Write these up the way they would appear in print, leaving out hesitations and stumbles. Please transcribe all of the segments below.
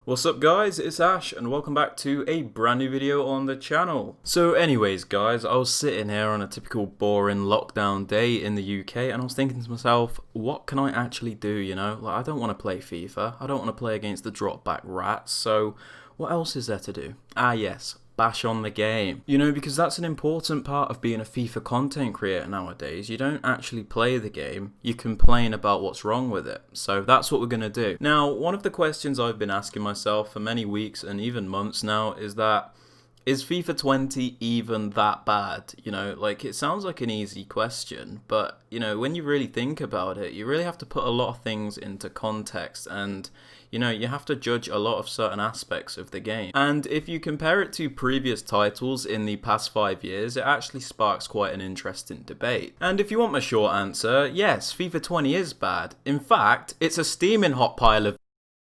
What's up guys, it's Ash and welcome back to a brand new video on the channel. So anyways guys, I was sitting here on a typical boring lockdown day in the UK and I was thinking to myself, what can I actually do, you know? Like I don't want to play FIFA, I don't want to play against the drop back rats, so what else is there to do? Ah yes, bash on the game. You know, because that's an important part of being a FIFA content creator nowadays. You don't actually play the game, you complain about what's wrong with it. So that's what we're going to do. Now, one of the questions I've been asking myself for many weeks and even months now is that, is FIFA 20 even that bad? You know, like it sounds like an easy question, but you know, when you really think about it, you really have to put a lot of things into context and you know, you have to judge a lot of certain aspects of the game. And if you compare it to previous titles in the past 5 years, it actually sparks quite an interesting debate. And if you want my short answer, yes, FIFA 20 is bad. In fact, it's a steaming hot pile of...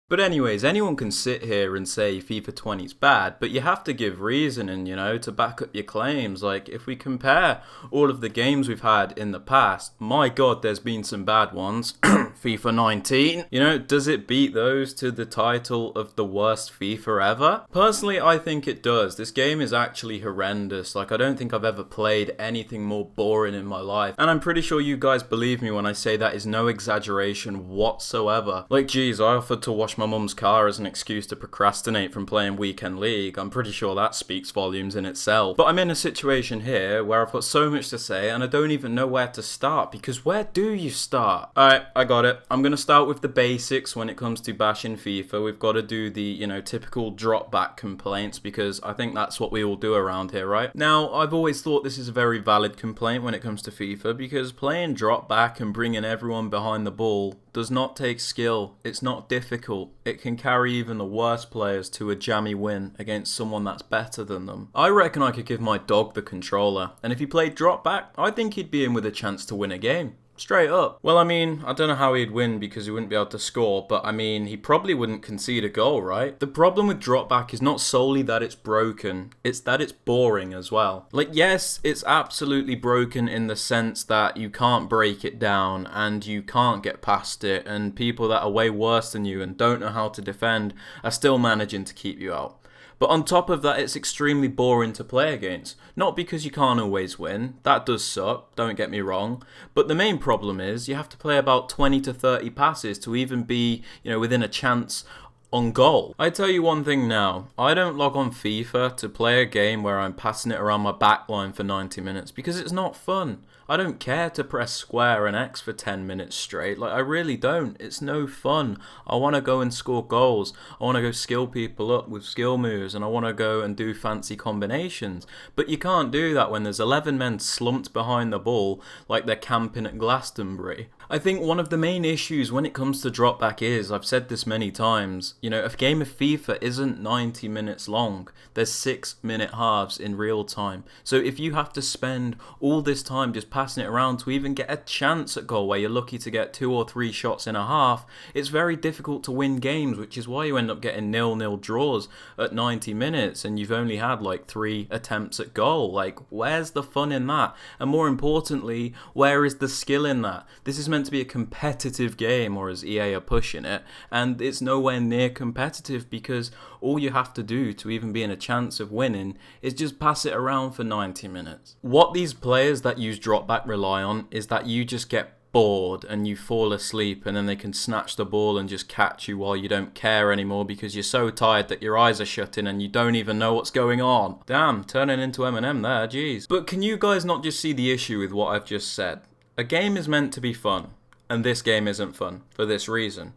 But anyways, anyone can sit here and say FIFA 20 is bad, but you have to give reasoning, you know, to back up your claims. Like, if we compare all of the games we've had in the past, my god, there's been some bad ones. FIFA 19, you know, does it beat those to the title of the worst FIFA ever? Personally, I think it does. This game is actually horrendous. Like, I don't think I've ever played anything more boring in my life. And I'm pretty sure you guys believe me when I say that is no exaggeration whatsoever. Like, geez, I offered to wash my mum's car as an excuse to procrastinate from playing Weekend League. I'm pretty sure that speaks volumes in itself. But I'm in a situation here where I've got so much to say and I don't even know where to start, because where do you start? Alright, I got it. I'm going to start with the basics when it comes to bashing FIFA. We've got to do the, you know, typical drop back complaints, because I think that's what we all do around here, right? Now, I've always thought this is a very valid complaint when it comes to FIFA, because playing drop back and bringing everyone behind the ball does not take skill. It's not difficult. It can carry even the worst players to a jammy win against someone that's better than them. I reckon I could give my dog the controller, and if he played drop back, I think he'd be in with a chance to win a game. Straight up. Well, I mean, I don't know how he'd win because he wouldn't be able to score, but I mean, he probably wouldn't concede a goal, right? The problem with drop back is not solely that it's broken, it's that it's boring as well. Like, yes, it's absolutely broken in the sense that you can't break it down and you can't get past it, and people that are way worse than you and don't know how to defend are still managing to keep you out. But on top of that, it's extremely boring to play against. Not because you can't always win, that does suck, don't get me wrong, but the main problem is you have to play about 20 to 30 passes to even be, you know, within a chance on goal. I tell you one thing now, I don't log on FIFA to play a game where I'm passing it around my backline for 90 minutes because it's not fun. I don't care to press square and X for 10 minutes straight. Like, I really don't. It's no fun. I want to go and score goals. I want to go skill people up with skill moves, and I want to go and do fancy combinations. But you can't do that when there's 11 men slumped behind the ball like they're camping at Glastonbury. I think one of the main issues when it comes to drop back is, I've said this many times, you know, a game of FIFA isn't 90 minutes long. There's 6-minute halves in real time. So if you have to spend all this time just passing it around to even get a chance at goal where you're lucky to get 2 or 3 shots in a half, it's very difficult to win games, which is why you end up getting 0-0 draws at 90 minutes and you've only had like 3 attempts at goal. Like, where's the fun in that? And more importantly, where is the skill in that? This is meant to be a competitive game, or as EA are pushing it, and it's nowhere near competitive because all you have to do to even be in a chance of winning is just pass it around for 90 minutes. What these players that use drop back rely on is that you just get bored and you fall asleep, and then they can snatch the ball and just catch you while you don't care anymore because you're so tired that your eyes are shutting and you don't even know what's going on. Damn, turning into Eminem there, jeez. But can you guys not just see the issue with what I've just said? A game is meant to be fun, and this game isn't fun for this reason.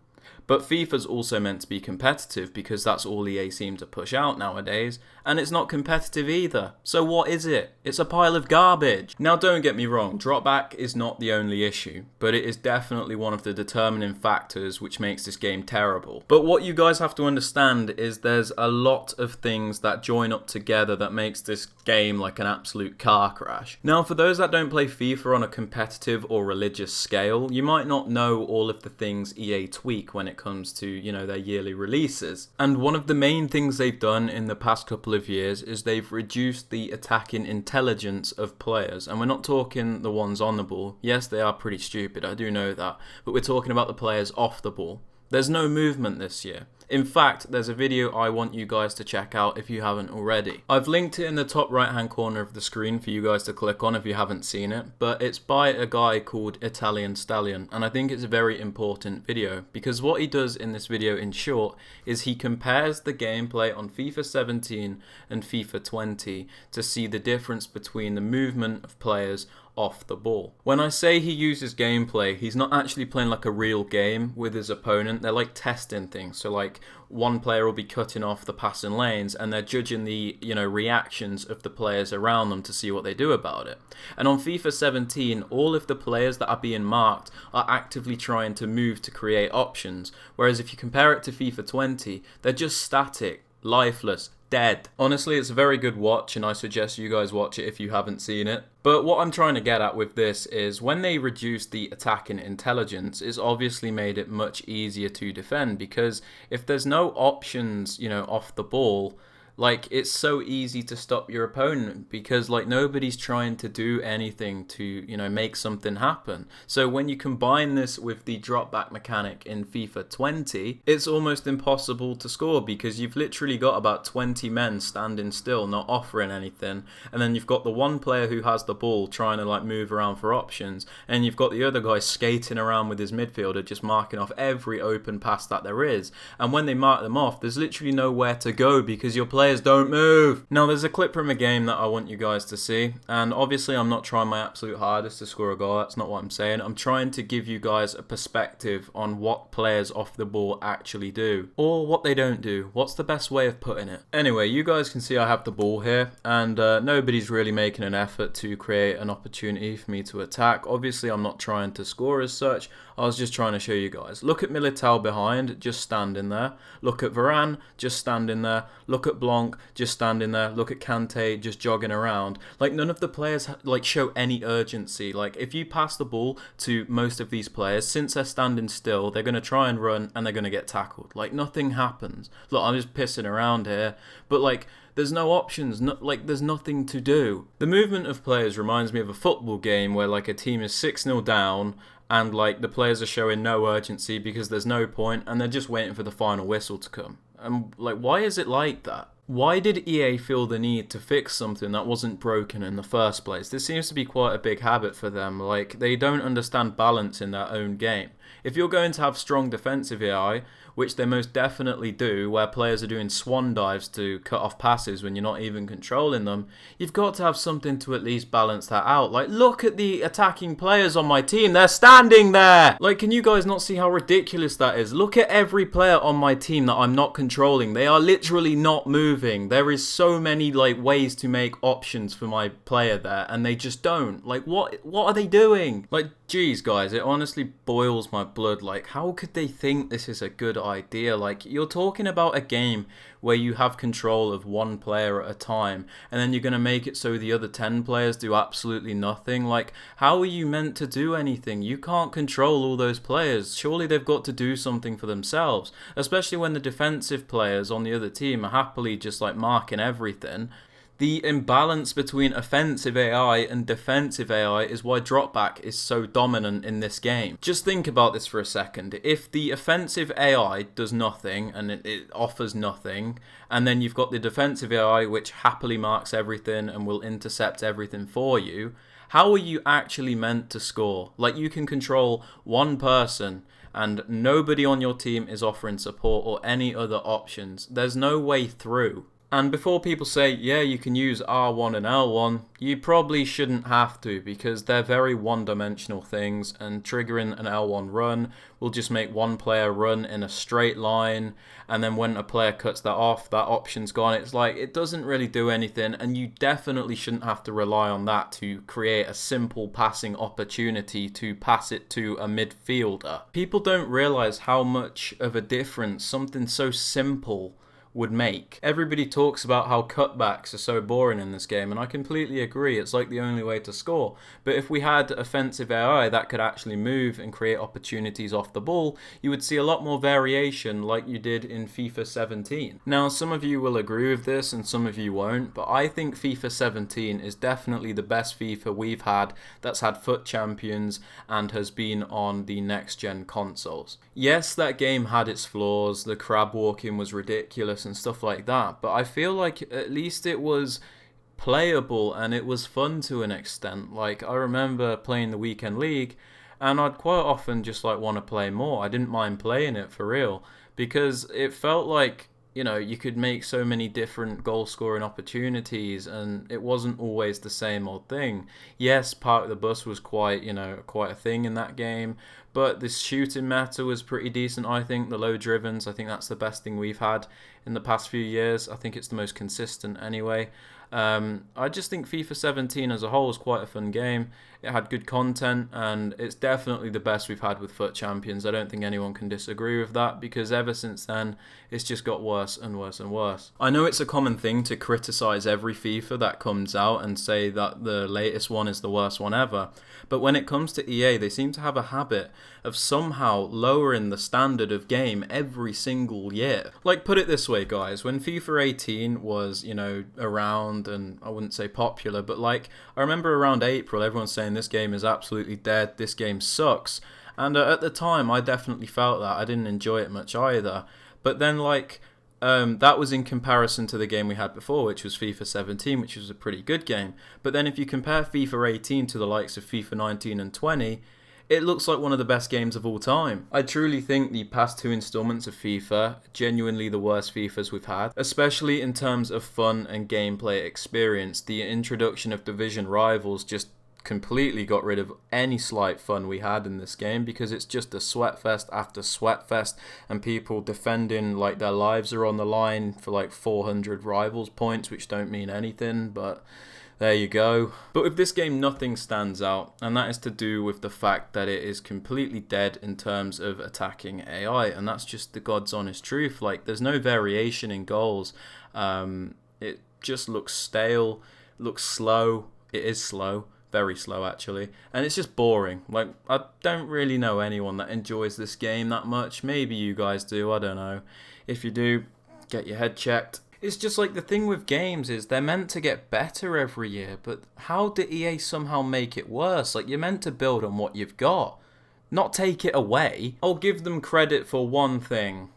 But FIFA's also meant to be competitive because that's all EA seem to push out nowadays, and it's not competitive either. So what is it? It's a pile of garbage. Now don't get me wrong, dropback is not the only issue, but it is definitely one of the determining factors which makes this game terrible. But what you guys have to understand is there's a lot of things that join up together that makes this game like an absolute car crash. Now for those that don't play FIFA on a competitive or religious scale, you might not know all of the things EA tweak when it comes to, you know, their yearly releases. And one of the main things they've done in the past couple of years is they've reduced the attacking intelligence of players. And we're not talking the ones on the ball. Yes, they are pretty stupid, I do know that. But we're talking about the players off the ball. There's no movement this year. In fact, there's a video I want you guys to check out if you haven't already. I've linked it in the top right hand corner of the screen for you guys to click on if you haven't seen it, but it's by a guy called Italian Stallion, and I think it's a very important video because what he does in this video, in short, is he compares the gameplay on FIFA 17 and FIFA 20 to see the difference between the movement of players off the ball. When I say he uses gameplay, he's not actually playing like a real game with his opponent. They're like testing things. So like one player will be cutting off the passing lanes and they're judging the, reactions of the players around them to see what they do about it. And on FIFA 17, all of the players that are being marked are actively trying to move to create options. Whereas if you compare it to FIFA 20, they're just static, lifeless, dead. Honestly, it's a very good watch and I suggest you guys watch it if you haven't seen it. But what I'm trying to get at with this is when they reduced the attacking intelligence, it's obviously made it much easier to defend because if there's no options, off the ball, like it's so easy to stop your opponent because like nobody's trying to do anything to make something happen. So when you combine this with the drop back mechanic in FIFA 20, it's almost impossible to score because you've literally got about 20 men standing still not offering anything, and then you've got the one player who has the ball trying to like move around for options, and you've got the other guy skating around with his midfielder just marking off every open pass that there is. And when they mark them off, there's literally nowhere to go because your players don't move. Now there's a clip from a game that I want you guys to see, and obviously I'm not trying my absolute hardest to score a goal, that's not what I'm saying. I'm trying to give you guys a perspective on what players off the ball actually do, or what they don't do. What's the best way of putting it? Anyway, you guys can see I have the ball here, and nobody's really making an effort to create an opportunity for me to attack. Obviously I'm not trying to score as such, I was just trying to show you guys. Look at Militao behind, just standing there. Look at Varane, just standing there. Look at Blanc, just standing there. Look at Kante, just jogging around. Like none of the players show any urgency. Like if you pass the ball to most of these players, since they're standing still, they're going to try and run and they're going to get tackled. Like nothing happens. Look, I'm just pissing around here, but like there's no options, there's nothing to do. The movement of players reminds me of a football game where like a team is 6-0 down and like the players are showing no urgency because there's no point and they're just waiting for the final whistle to come. And like, why is it like that? Why did EA feel the need to fix something that wasn't broken in the first place? This seems to be quite a big habit for them. Like, they don't understand balance in their own game. If you're going to have strong defensive AI, which they most definitely do, where players are doing swan dives to cut off passes when you're not even controlling them, you've got to have something to at least balance that out. Like, look at the attacking players on my team. They're standing there. Like, can you guys not see how ridiculous that is? Look at every player on my team that I'm not controlling. They are literally not moving. There is so many, ways to make options for my player there, and they just don't. Like, what are they doing? Like, geez, guys, it honestly boils my blood. Like, how could they think this is a good idea? Like, you're talking about a game where you have control of one player at a time, and then you're going to make it so the other 10 players do absolutely nothing. Like, how are you meant to do anything? You can't control all those players. Surely they've got to do something for themselves, especially when the defensive players on the other team are happily just marking everything. The imbalance between offensive AI and defensive AI is why dropback is so dominant in this game. Just think about this for a second. If the offensive AI does nothing and it offers nothing, and then you've got the defensive AI which happily marks everything and will intercept everything for you, how are you actually meant to score? Like, you can control one person and nobody on your team is offering support or any other options. There's no way through. And before people say, yeah, you can use R1 and L1, you probably shouldn't have to because they're very one-dimensional things, and triggering an L1 run will just make one player run in a straight line, and then when a player cuts that off, that option's gone. It's like, it doesn't really do anything, and you definitely shouldn't have to rely on that to create a simple passing opportunity to pass it to a midfielder. People don't realize how much of a difference something so simple would make. Everybody talks about how cutbacks are so boring in this game, and I completely agree. It's like the only way to score. But if we had offensive AI that could actually move and create opportunities off the ball, you would see a lot more variation like you did in FIFA 17. Now, some of you will agree with this and some of you won't, but I think FIFA 17 is definitely the best FIFA we've had that's had FUT champions and has been on the next gen consoles. Yes, that game had its flaws, the crab walking was ridiculous and stuff like that, but I feel like at least it was playable and it was fun to an extent. Like, I remember playing the weekend league and I'd quite often just like want to play more. I didn't mind playing it for real because it felt like, you know, you could make so many different goal scoring opportunities and it wasn't always the same old thing. Yes, Park the Bus was quite a thing in that game, but this shooting meta was pretty decent, I think. The low drivens, I think that's the best thing we've had in the past few years. I think it's the most consistent anyway. I just think FIFA 17 as a whole is quite a fun game. It had good content and it's definitely the best we've had with FUT champions. I don't think anyone can disagree with that because ever since then it's just got worse and worse and worse. I know it's a common thing to criticize every FIFA that comes out and say that the latest one is the worst one ever, but when it comes to EA, they seem to have a habit of somehow lowering the standard of game every single year. Like, put it this way, guys, when FIFA 18 was, around, and I wouldn't say popular, but like, I remember around April, everyone's saying this game is absolutely dead, this game sucks, and at the time, I definitely felt that. I didn't enjoy it much either, but then that was in comparison to the game we had before, which was FIFA 17, which was a pretty good game. But then if you compare FIFA 18 to the likes of FIFA 19 and 20, it looks like one of the best games of all time. I truly think the past two installments of FIFA, genuinely the worst FIFAs we've had, especially in terms of fun and gameplay experience. The introduction of Division Rivals just completely got rid of any slight fun we had in this game because it's just a sweatfest after sweatfest and people defending like their lives are on the line for like 400 rivals points, which don't mean anything, but there you go. But with this game, nothing stands out, and that is to do with the fact that it is completely dead in terms of attacking AI, and that's just the God's honest truth. Like, there's no variation in goals. It just looks stale, looks slow. It is slow. Very slow actually, and it's just boring. Like, I don't really know anyone that enjoys this game that much. Maybe you guys do, I don't know. If you do, get your head checked. It's just like the thing with games is they're meant to get better every year, but how do EA somehow make it worse? Like, you're meant to build on what you've got, not take it away. I'll give them credit for one thing,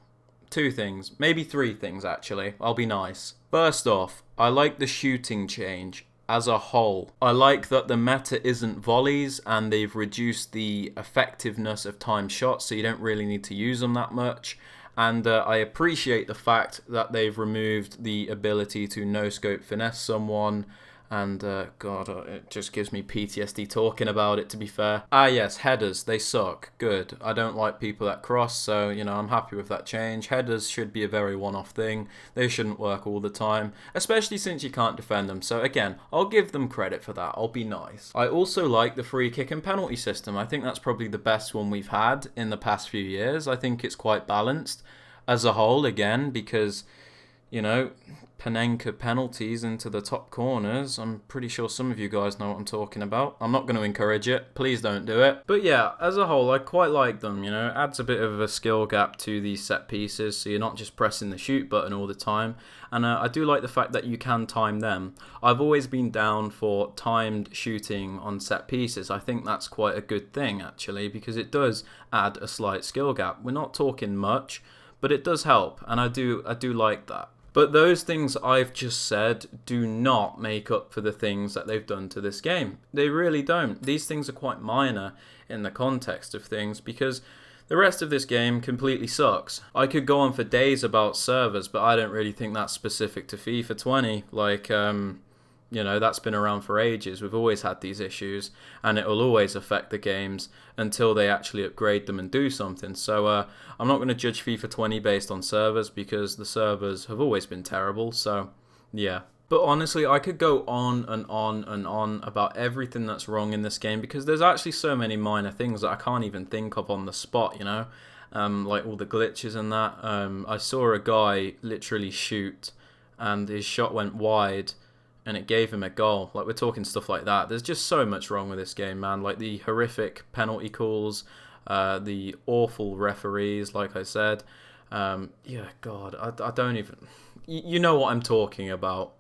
two things, maybe three things actually. I'll be nice. First off, I like the shooting change. As a whole, I like that the meta isn't volleys and they've reduced the effectiveness of timed shots, so you don't really need to use them that much. And I appreciate the fact that they've removed the ability to no-scope finesse someone. And God, it just gives me PTSD talking about it, to be fair. Ah yes, headers, they suck. Good. I don't like people that cross, so, I'm happy with that change. Headers should be a very one-off thing. They shouldn't work all the time, especially since you can't defend them. So again, I'll give them credit for that. I'll be nice. I also like the free kick and penalty system. I think that's probably the best one we've had in the past few years. I think it's quite balanced as a whole, again, because, Panenka penalties into the top corners. I'm pretty sure some of you guys know what I'm talking about. I'm not going to encourage it. Please don't do it. But yeah, as a whole, I quite like them. It adds a bit of a skill gap to these set pieces, so you're not just pressing the shoot button all the time. And I do like the fact that you can time them. I've always been down for timed shooting on set pieces. I think that's quite a good thing, actually, because it does add a slight skill gap. We're not talking much, but it does help, and I do like that. But those things I've just said do not make up for the things that they've done to this game. They really don't. These things are quite minor in the context of things because the rest of this game completely sucks. I could go on for days about servers, but I don't really think that's specific to FIFA 20. Like, that's been around for ages. We've always had these issues, and it will always affect the games until they actually upgrade them and do something. So I'm not going to judge FIFA 20 based on servers because the servers have always been terrible. So yeah. But honestly, I could go on and on and on about everything that's wrong in this game because there's actually so many minor things that I can't even think of on the spot, like all the glitches and that. I saw a guy literally shoot and his shot went wide and it gave him a goal. Like, we're talking stuff like that. There's just so much wrong with this game, man. Like the horrific penalty calls, the awful referees, like I said. Yeah, God, I don't even... You know what I'm talking about.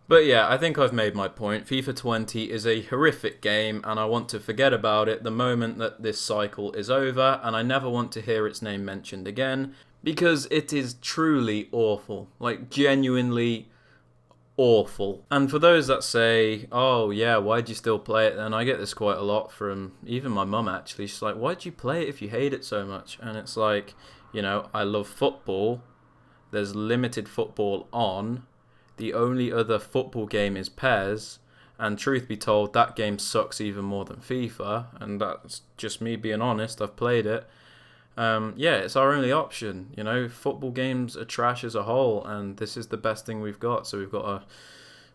But yeah, I think I've made my point. FIFA 20 is a horrific game, and I want to forget about it the moment that this cycle is over, and I never want to hear its name mentioned again, because it is truly awful. Like, genuinely awful. And for those that say, oh yeah, why'd you still play it then? I get this quite a lot from even my mum, actually. She's like, why'd you play it if you hate it so much? And it's like, you know, I love football. There's limited football on. The only other football game is PES, and truth be told, that game sucks even more than FIFA, and that's just me being honest. I've played it. Yeah, it's our only option. You know, football games are trash as a whole, and this is the best thing we've got, so we've got to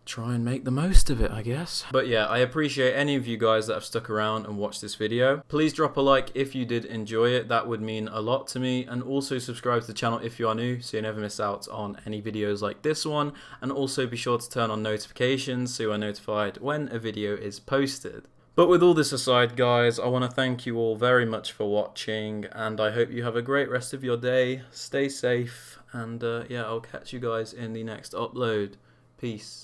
try and make the most of it, I guess. But yeah, I appreciate any of you guys that have stuck around and watched this video. Please drop a like if you did enjoy it. That would mean a lot to me. And also subscribe to the channel if you are new, so you never miss out on any videos like this one. And also be sure to turn on notifications so you are notified when a video is posted. But with all this aside, guys, I want to thank you all very much for watching, and I hope you have a great rest of your day. Stay safe, and yeah, I'll catch you guys in the next upload. Peace.